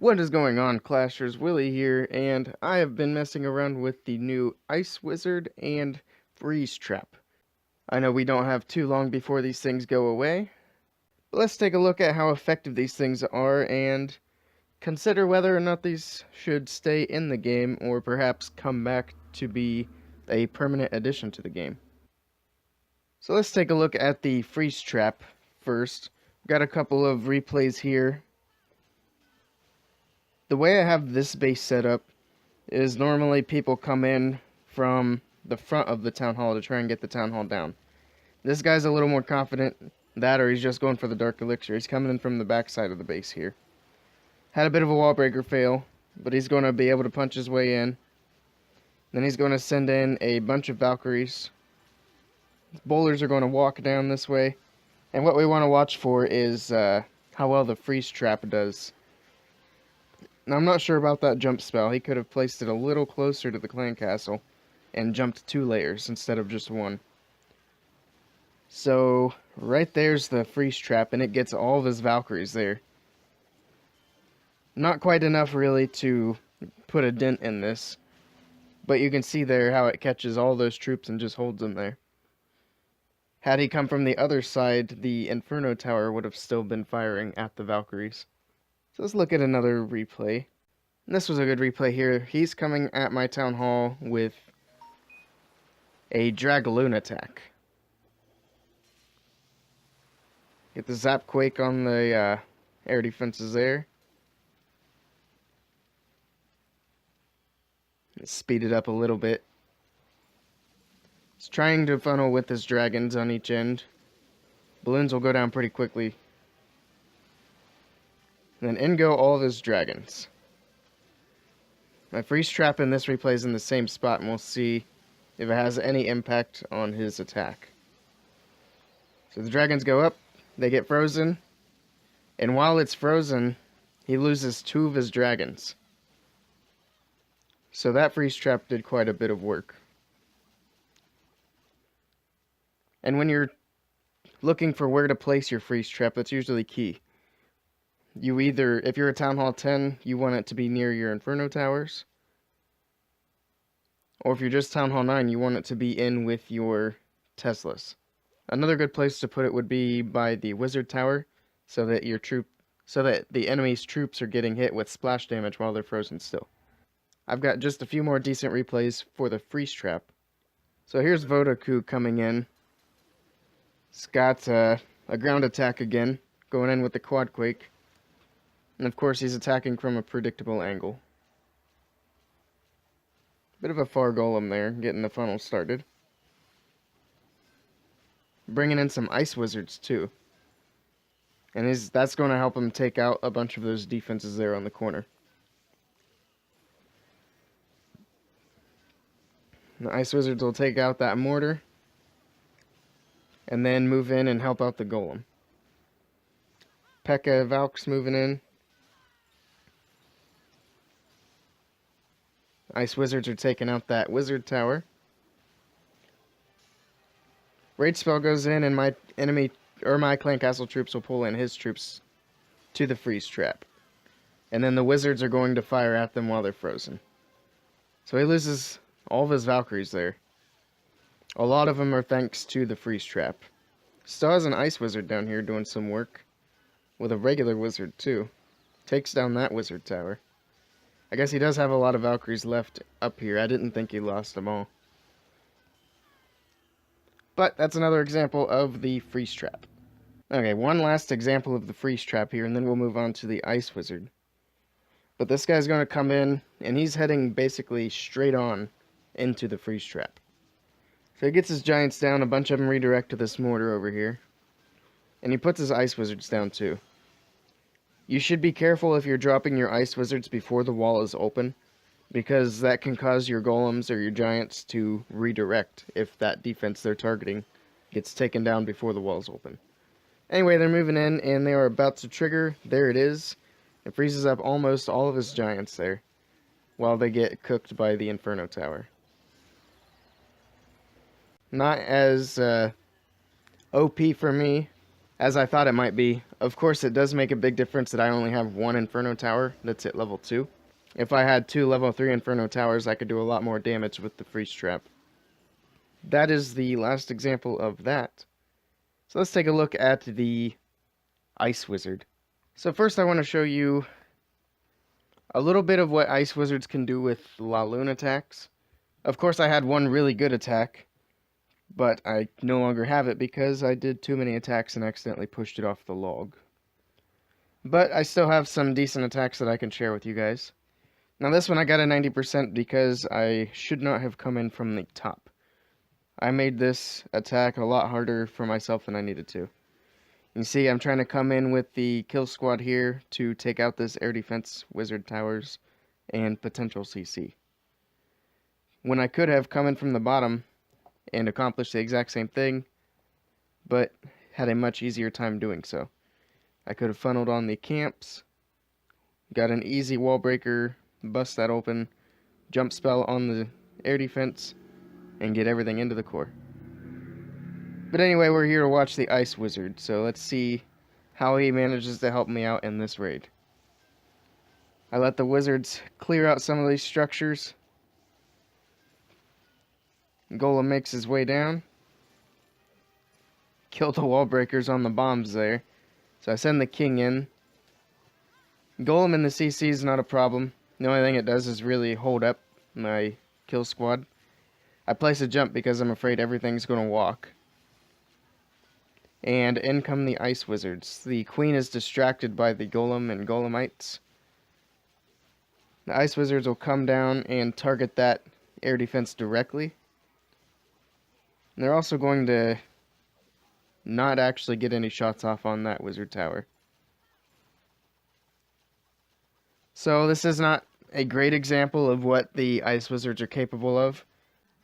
What is going on, Clashers? Willie here, and I have been messing around with the new Ice Wizard and Freeze Trap. I know we don't have too long before these things go away, but let's take a look at how effective these things are and consider whether or not these should stay in the game or perhaps come back to be a permanent addition to the game. So let's take a look at the Freeze Trap first. Got a couple of replays here. The way I have this base set up is normally people come in from the front of the town hall to try and get the town hall down. This guy's a little more confident, that or he's just going for the dark elixir. He's coming in from the back side of the base here. Had a bit of a wall breaker fail, but he's going to be able to punch his way in. Then he's going to send in a bunch of Valkyries. Bowlers are going to walk down this way, and what we want to watch for is how well the freeze trap does. Now, I'm not sure about that jump spell. He could have placed it a little closer to the clan castle and jumped 2 layers instead of just 1. So, right there's the freeze trap, and it gets all of his Valkyries there. Not quite enough, really, to put a dent in this, but you can see there how it catches all those troops and just holds them there. Had he come from the other side, the Inferno Tower would have still been firing at the Valkyries. So let's look at another replay. And this was a good replay here. He's coming at my town hall with a Dragaloon attack. Get the Zap Quake on the air defenses there. Speed it up a little bit. He's trying to funnel with his dragons on each end. Balloons will go down pretty quickly. And then in go all of his dragons. My freeze trap in this replay is in the same spot, and we'll see if it has any impact on his attack. So the dragons go up, they get frozen, and while it's frozen, he loses 2 of his dragons. So that freeze trap did quite a bit of work. And when you're looking for where to place your freeze trap, that's usually key. You either, if you're a Town Hall 10, you want it to be near your Inferno Towers. Or if you're just Town Hall 9, you want it to be in with your Teslas. Another good place to put it would be by the Wizard Tower, so that the enemy's troops are getting hit with splash damage while they're frozen still. I've got just a few more decent replays for the freeze trap. So here's Vodoku coming in. He's got a ground attack again, going in with the quad quake. And of course he's attacking from a predictable angle. Bit of a far golem there, getting the funnel started. Bringing in some ice wizards too. And that's going to help him take out a bunch of those defenses there on the corner. The ice wizards will take out that mortar. And then move in and help out the golem. P.E.K.K.A. Valk's moving in. Ice wizards are taking out that wizard tower. Rage spell goes in, and my clan castle troops will pull in his troops to the freeze trap. And then the wizards are going to fire at them while they're frozen. So he loses all of his Valkyries there. A lot of them are thanks to the freeze trap. Still has an ice wizard down here doing some work. With a regular wizard too. Takes down that wizard tower. I guess he does have a lot of Valkyries left up here. I didn't think he lost them all. But that's another example of the freeze trap. Okay, one last example of the freeze trap here, and then we'll move on to the ice wizard. But this guy's going to come in, and he's heading basically straight on into the freeze trap. So he gets his giants down, a bunch of them redirect to this mortar over here. And he puts his ice wizards down too. You should be careful if you're dropping your ice wizards before the wall is open, because that can cause your golems or your giants to redirect if that defense they're targeting gets taken down before the wall's open. Anyway, they're moving in, and they are about to trigger. There it is. It freezes up almost all of his giants there, while they get cooked by the Inferno Tower. Not as OP for me, as I thought it might be. Of course, it does make a big difference that I only have one Inferno Tower that's at level 2. If I had 2 level 3 Inferno Towers, I could do a lot more damage with the Freeze Trap. That is the last example of that. So let's take a look at the Ice Wizard. So first I want to show you a little bit of what Ice Wizards can do with La Lune attacks. Of course, I had one really good attack, but I no longer have it because I did too many attacks and accidentally pushed it off the log. But I still have some decent attacks that I can share with you guys. Now this one I got a 90% because I should not have come in from the top. I made this attack a lot harder for myself than I needed to. You see, I'm trying to come in with the kill squad here to take out this air defense wizard towers and potential CC. When I could have come in from the bottom and accomplished the exact same thing, but had a much easier time doing so. I could have funneled on the camps, got an easy wall breaker, bust that open, jump spell on the air defense, and get everything into the core. But anyway, we're here to watch the Ice Wizard, so let's see how he manages to help me out in this raid. I let the wizards clear out some of these structures. Golem makes his way down. Kill the wall breakers on the bombs there. So I send the king in. Golem in the CC is not a problem. The only thing it does is really hold up my kill squad. I place a jump because I'm afraid everything's going to walk. And in come the Ice Wizards. The queen is distracted by the golem and golemites. The Ice Wizards will come down and target that air defense directly. And they're also going to not actually get any shots off on that wizard tower. So this is not a great example of what the Ice Wizards are capable of,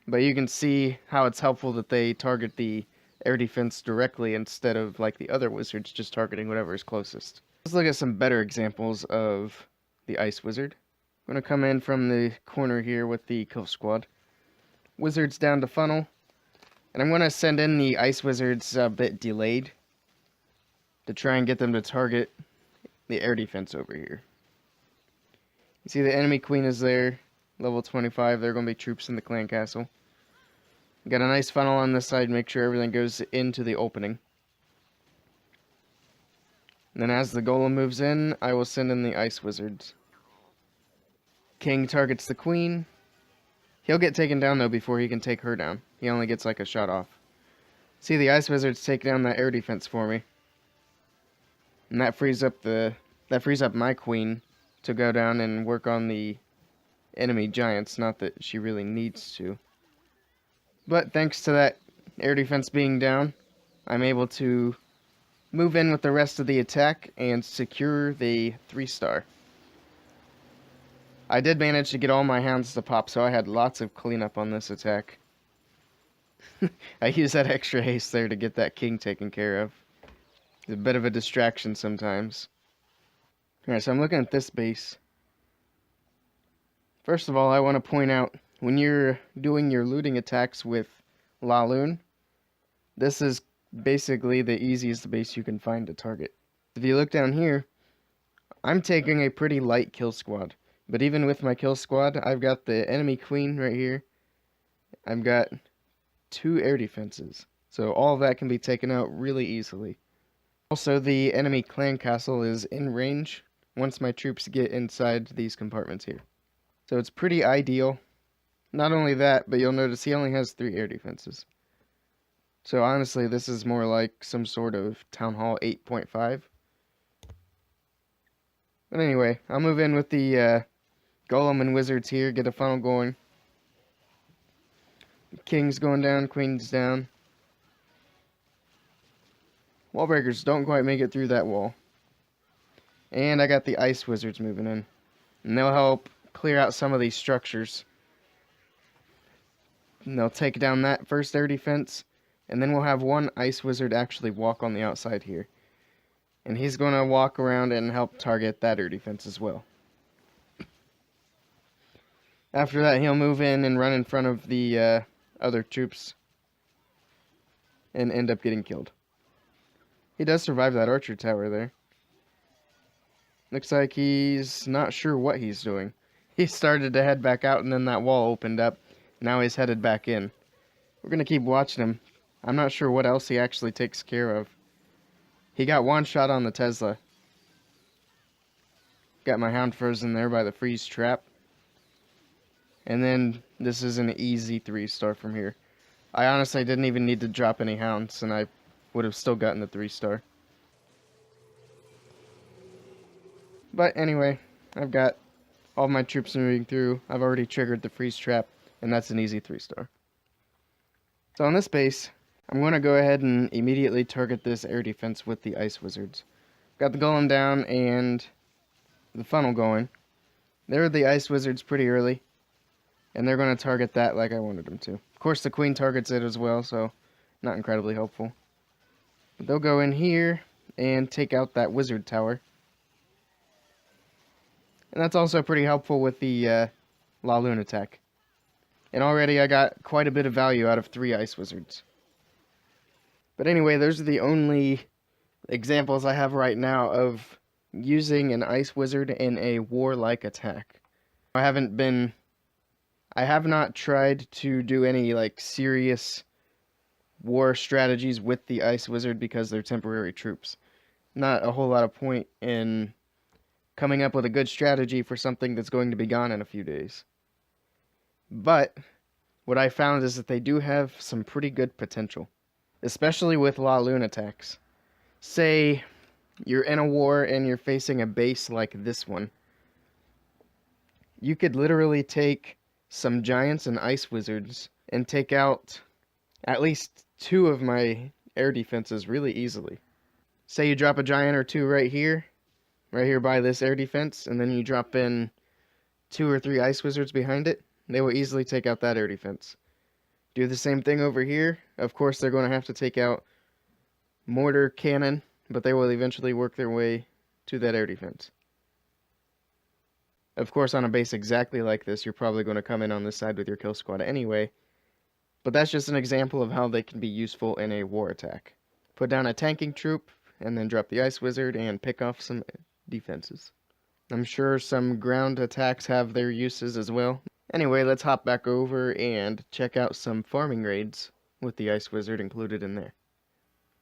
but you can see how it's helpful that they target the air defense directly instead of like the other wizards just targeting whatever is closest. Let's look at some better examples of the Ice Wizard. I'm going to come in from the corner here with the kill squad. Wizards down to funnel. And I'm going to send in the Ice Wizards a bit delayed to try and get them to target the air defense over here. You see the enemy queen is there, level 25. There are going to be troops in the clan castle. Got a nice funnel on this side, make sure everything goes into the opening. And then as the golem moves in, I will send in the Ice Wizards. King targets the queen. He'll get taken down though before he can take her down. He only gets like a shot off. See, the Ice Wizards take down that air defense for me. And that frees up my queen to go down and work on the enemy giants, not that she really needs to. But thanks to that air defense being down, I'm able to move in with the rest of the attack and secure the 3-star. I did manage to get all my hounds to pop, so I had lots of cleanup on this attack. I used that extra haste there to get that king taken care of. It's a bit of a distraction sometimes. Alright, so I'm looking at this base. First of all, I want to point out, when you're doing your looting attacks with La Lune, this is basically the easiest base you can find to target. If you look down here, I'm taking a pretty light kill squad. But even with my kill squad, I've got the enemy queen right here. I've got 2 air defenses. So all of that can be taken out really easily. Also, the enemy clan castle is in range once my troops get inside these compartments here. So it's pretty ideal. Not only that, but you'll notice he only has 3 air defenses. So honestly, this is more like some sort of Town Hall 8.5. But anyway, I'll move in with the golem and wizards here, get a funnel going. King's going down, queen's down. Wall breakers don't quite make it through that wall. And I got the Ice Wizards moving in. And they'll help clear out some of these structures. And they'll take down that first air defense. And then we'll have one Ice Wizard actually walk on the outside here. And he's going to walk around and help target that air defense as well. After that, he'll move in and run in front of the other troops and end up getting killed. He does survive that archer tower there. Looks like he's not sure what he's doing. He started to head back out, and then that wall opened up. Now he's headed back in. We're going to keep watching him. I'm not sure what else he actually takes care of. He got one shot on the Tesla. Got my hound frozen there by the freeze trap. And then this is an easy 3-star from here. I honestly didn't even need to drop any hounds, and I would have still gotten the 3-star. But anyway, I've got all my troops moving through. I've already triggered the freeze trap, and that's an easy 3-star. So on this base, I'm going to go ahead and immediately target this air defense with the ice wizards. Got the golem down and the funnel going. There are the ice wizards pretty early, and they're going to target that like I wanted them to. Of course, the queen targets it as well, so not incredibly helpful. But they'll go in here and take out that wizard tower. And that's also pretty helpful with the La Lune attack. And already I got quite a bit of value out of 3 ice wizards. But anyway, those are the only examples I have right now of using an ice wizard in a warlike attack. I have not tried to do any like serious war strategies with the ice wizard because they're temporary troops. Not a whole lot of point in coming up with a good strategy for something that's going to be gone in a few days. But what I found is that they do have some pretty good potential, especially with La Lune attacks. Say you're in a war and you're facing a base like this one. You could literally take some giants and ice wizards and take out at least 2 of my air defenses really easily. Say you drop a giant or 2 right here by this air defense, and then you drop in 2 or 3 ice wizards behind it. They will easily take out that air defense. Do the same thing over here. Of course, they're going to have to take out mortar cannon, but they will eventually work their way to that air defense. Of course, on a base exactly like this, you're probably going to come in on this side with your kill squad anyway, but that's just an example of how they can be useful in a war attack. Put down a tanking troop, and then drop the ice wizard and pick off some defenses. I'm sure some ground attacks have their uses as well. Anyway, let's hop back over and check out some farming raids with the ice wizard included in there.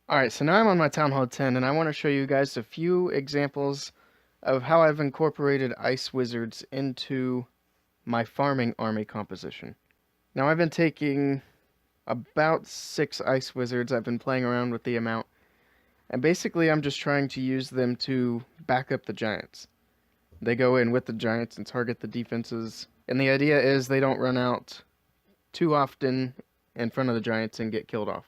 Alright, so now I'm on my Town Hall 10, and I want to show you guys a few examples of how I've incorporated ice wizards into my farming army composition. Now I've been taking about 6 ice wizards. I've been playing around with the amount, and basically I'm just trying to use them to back up the giants. They go in with the giants and target the defenses, and the idea is they don't run out too often in front of the giants and get killed off.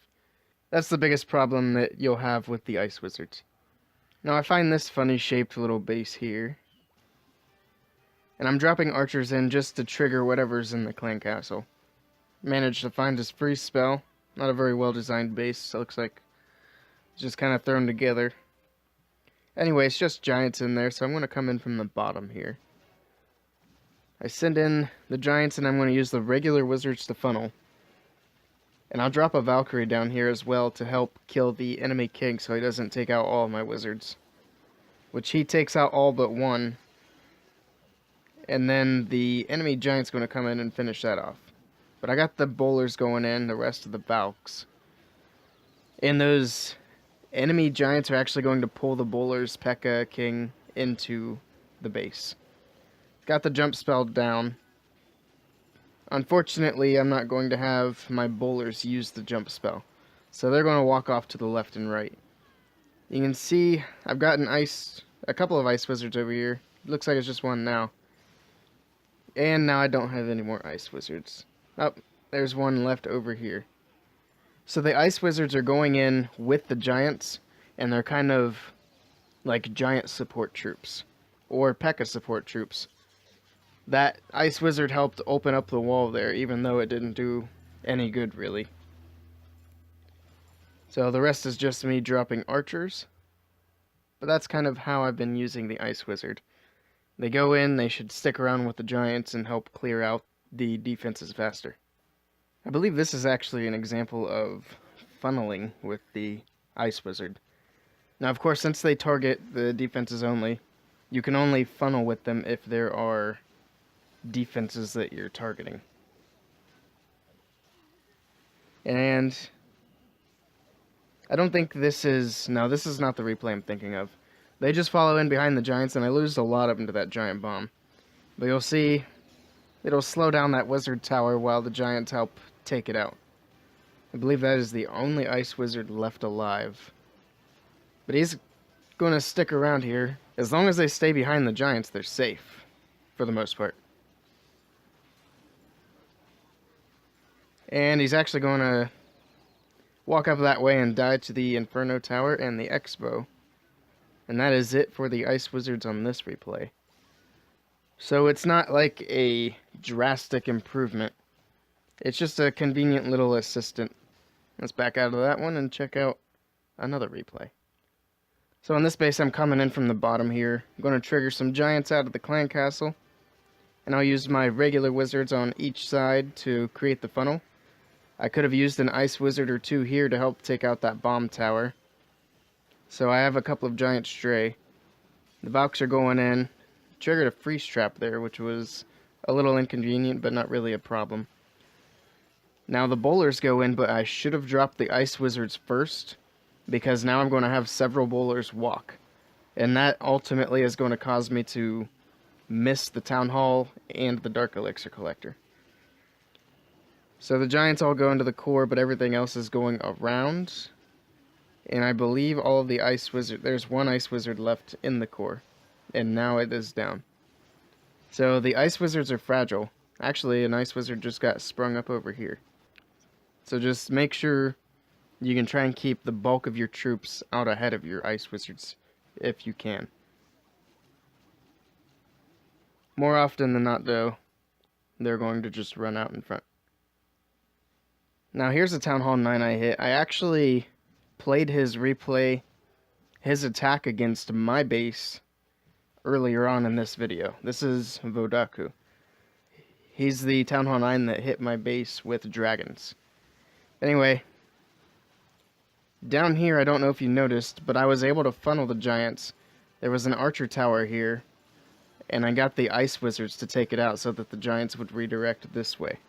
That's the biggest problem that you'll have with the ice wizards. Now I find this funny shaped little base here, and I'm dropping archers in just to trigger whatever's in the clan castle. Managed to find this freeze spell. Not a very well designed base, so it looks like it's just kind of thrown together. Anyway, it's just giants in there, so I'm going to come in from the bottom here. I send in the giants, and I'm going to use the regular wizards to funnel. And I'll drop a Valkyrie down here as well to help kill the enemy king so he doesn't take out all of my wizards. Which he takes out all but 1. And then the enemy giant's going to come in and finish that off. But I got the bowlers going in, the rest of the Valks. And those enemy giants are actually going to pull the bowlers, P.E.K.K.A. king, into the base. Got the jump spell down. Unfortunately, I'm not going to have my bowlers use the jump spell, so they're going to walk off to the left and right. You can see I've got a couple of ice wizards over here. Looks like it's just 1 now. And now I don't have any more ice wizards. Oh, there's 1 left over here. So the ice wizards are going in with the giants, and they're kind of like giant support troops, or P.E.K.K.A. support troops. That ice wizard helped open up the wall there, even though it didn't do any good, really. So the rest is just me dropping archers. But that's kind of how I've been using the ice wizard. They go in, they should stick around with the giants and help clear out the defenses faster. I believe this is actually an example of funneling with the ice wizard. Now, of course, since they target the defenses only, you can only funnel with them if there are defenses that you're targeting. And I don't think this is... No, this is not the replay I'm thinking of. They just follow in behind the giants, and I lose a lot of them to that giant bomb. But you'll see, it'll slow down that wizard tower while the giants help take it out. I believe that is the only ice wizard left alive. But he's going to stick around here. As long as they stay behind the giants, they're safe, for the most part. And he's actually going to walk up that way and die to the Inferno Tower and the Expo. And that is it for the Ice Wizards on this replay. So it's not like a drastic improvement. It's just a convenient little assistant. Let's back out of that one and check out another replay. So on this base, I'm coming in from the bottom here. I'm going to trigger some giants out of the clan castle. And I'll use my regular wizards on each side to create the funnel. I could have used an ice wizard or two here to help take out that bomb tower. So I have a couple of giant stray. The Valks are going in. Triggered a freeze trap there, which was a little inconvenient, but not really a problem. Now the bowlers go in, but I should have dropped the ice wizards first, because now I'm going to have several bowlers walk. And that ultimately is going to cause me to miss the town hall and the dark elixir collector. So the giants all go into the core, but everything else is going around. And I believe all of the ice wizard, there's one ice wizard left in the core. And now it is down. So the ice wizards are fragile. Actually, an ice wizard just got sprung up over here. So just make sure you can try and keep the bulk of your troops out ahead of your ice wizards, if you can. More often than not, though, they're going to just run out in front. Now here's a Town Hall 9 I hit. I actually played his replay, his attack against my base, earlier on in this video. This is Vodaku. He's the Town Hall 9 that hit my base with dragons. Anyway, down here, I don't know if you noticed, but I was able to funnel the giants. There was an archer tower here, and I got the ice wizards to take it out so that the giants would redirect this way.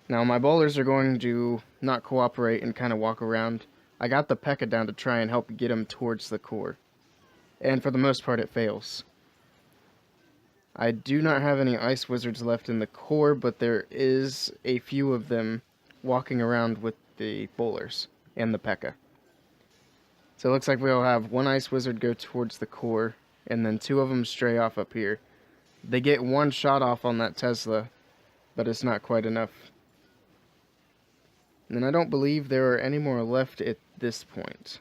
Now my bowlers are going to not cooperate and kind of walk around. I got the P.E.K.K.A. down to try and help get him towards the core. And for the most part it fails. I do not have any ice wizards left in the core, but there is a few of them walking around with the bowlers and the P.E.K.K.A. So it looks like we'll have one ice wizard go towards the core, and then two of them stray off up here. They get one shot off on that Tesla, but it's not quite enough. And I don't believe there are any more left at this point.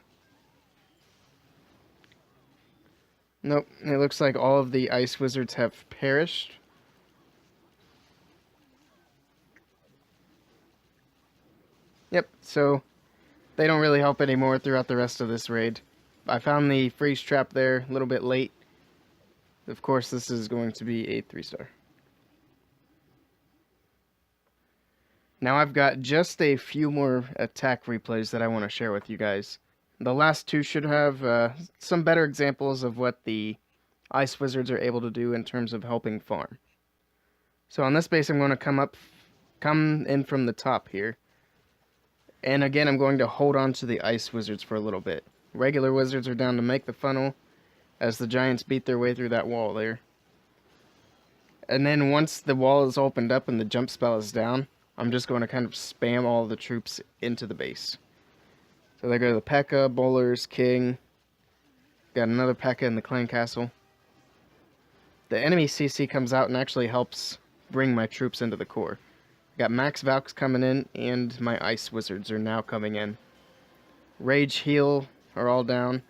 Nope, it looks like all of the ice wizards have perished. Yep, so they don't really help anymore throughout the rest of this raid. I found the freeze trap there a little bit late. Of course, this is going to be a 3-star. Now I've got just a few more attack replays that I want to share with you guys. The last two should have some better examples of what the ice wizards are able to do in terms of helping farm. So on this base, I'm going to come in from the top here. And again, I'm going to hold on to the ice wizards for a little bit. Regular wizards are down to make the funnel as the giants beat their way through that wall there. And then once the wall is opened up and the jump spell is down, I'm just going to kind of spam all the troops into the base. So there go the P.E.K.K.A, bowlers, king. Got another P.E.K.K.A in the clan castle. The enemy CC comes out and actually helps bring my troops into the core. Got max Valks coming in, and my ice wizards are now coming in. Rage, heal are all down.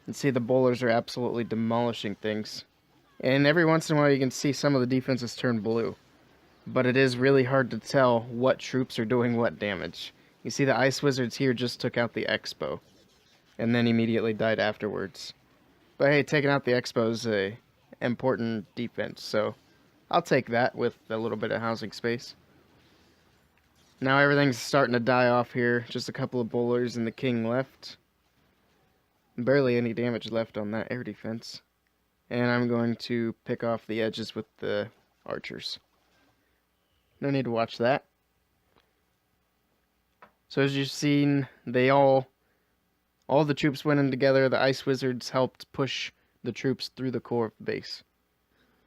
And see, the bowlers are absolutely demolishing things. And every once in a while you can see some of the defenses turn blue. But it is really hard to tell what troops are doing what damage. You see the ice wizards here just took out the Expo. And then immediately died afterwards. But hey, taking out the Expo is a important defense, so I'll take that with a little bit of housing space. Now everything's starting to die off here. Just a couple of bowlers and the king left. Barely any damage left on that air defense. And I'm going to pick off the edges with the archers. No need to watch that. So as you've seen, all the troops went in together. The ice wizards helped push the troops through the core of the base.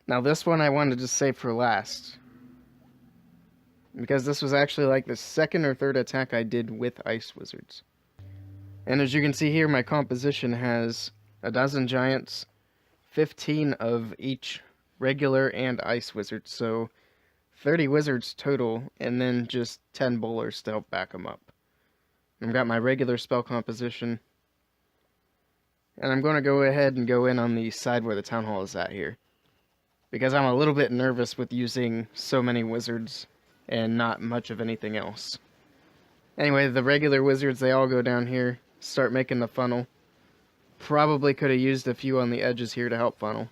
Now this one I wanted to save for last, because this was actually like the second or third attack I did with ice wizards. And as you can see here, my composition has 12 giants, 15 of each regular and ice wizard, so 30 wizards total, and then just 10 bowlers to help back them up. I've got my regular spell composition, and I'm going to go ahead and go in on the side where the town hall is at here, because I'm a little bit nervous with using so many wizards and not much of anything else. Anyway, the regular wizards, they all go down here, start making the funnel. Probably could have used a few on the edges here to help funnel,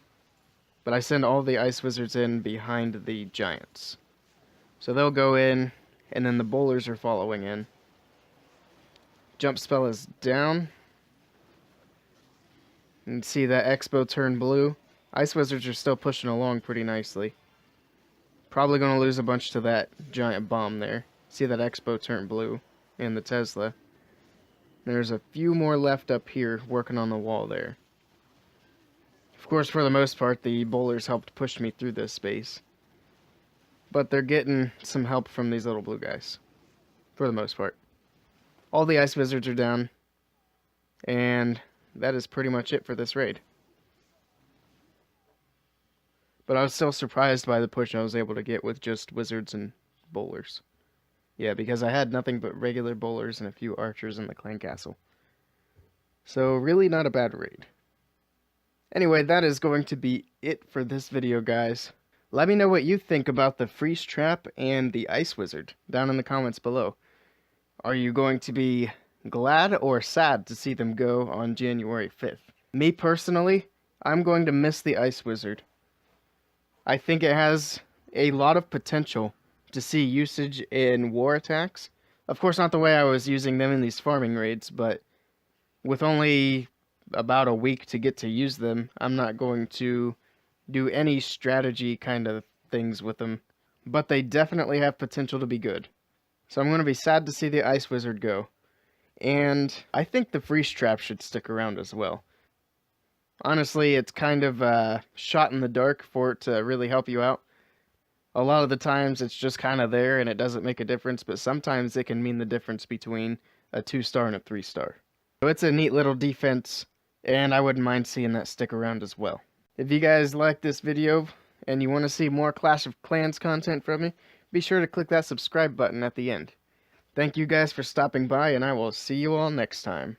but I send all the ice wizards in behind the giants. So they'll go in, and then the bowlers are following in. Jump spell is down. You can see that Expo turned blue. Ice wizards are still pushing along pretty nicely. Probably going to lose a bunch to that giant bomb there. See that Expo turned blue, and the Tesla. There's a few more left up here working on the wall there. Of course, for the most part, the bowlers helped push me through this space. But they're getting some help from these little blue guys. For the most part. All the ice wizards are down. And that is pretty much it for this raid. But I was still surprised by the push I was able to get with just wizards and bowlers. Yeah, because I had nothing but regular bowlers and a few archers in the clan castle. So really not a bad raid. Anyway, that is going to be it for this video, guys. Let me know what you think about the freeze trap and the ice wizard down in the comments below. Are you going to be glad or sad to see them go on January 5th? Me personally, I'm going to miss the ice wizard. I think it has a lot of potential to see usage in war attacks. Of course, not the way I was using them in these farming raids, but with only about a week to get to use them, I'm not going to do any strategy kind of things with them. But they definitely have potential to be good. So I'm going to be sad to see the ice wizard go. And I think the freeze trap should stick around as well. Honestly, it's kind of a shot in the dark for it to really help you out. A lot of the times it's just kind of there and it doesn't make a difference, but sometimes it can mean the difference between a 2-star and a 3-star. So it's a neat little defense, and I wouldn't mind seeing that stick around as well. If you guys like this video and you want to see more Clash of Clans content from me, be sure to click that subscribe button at the end. Thank you guys for stopping by, and I will see you all next time.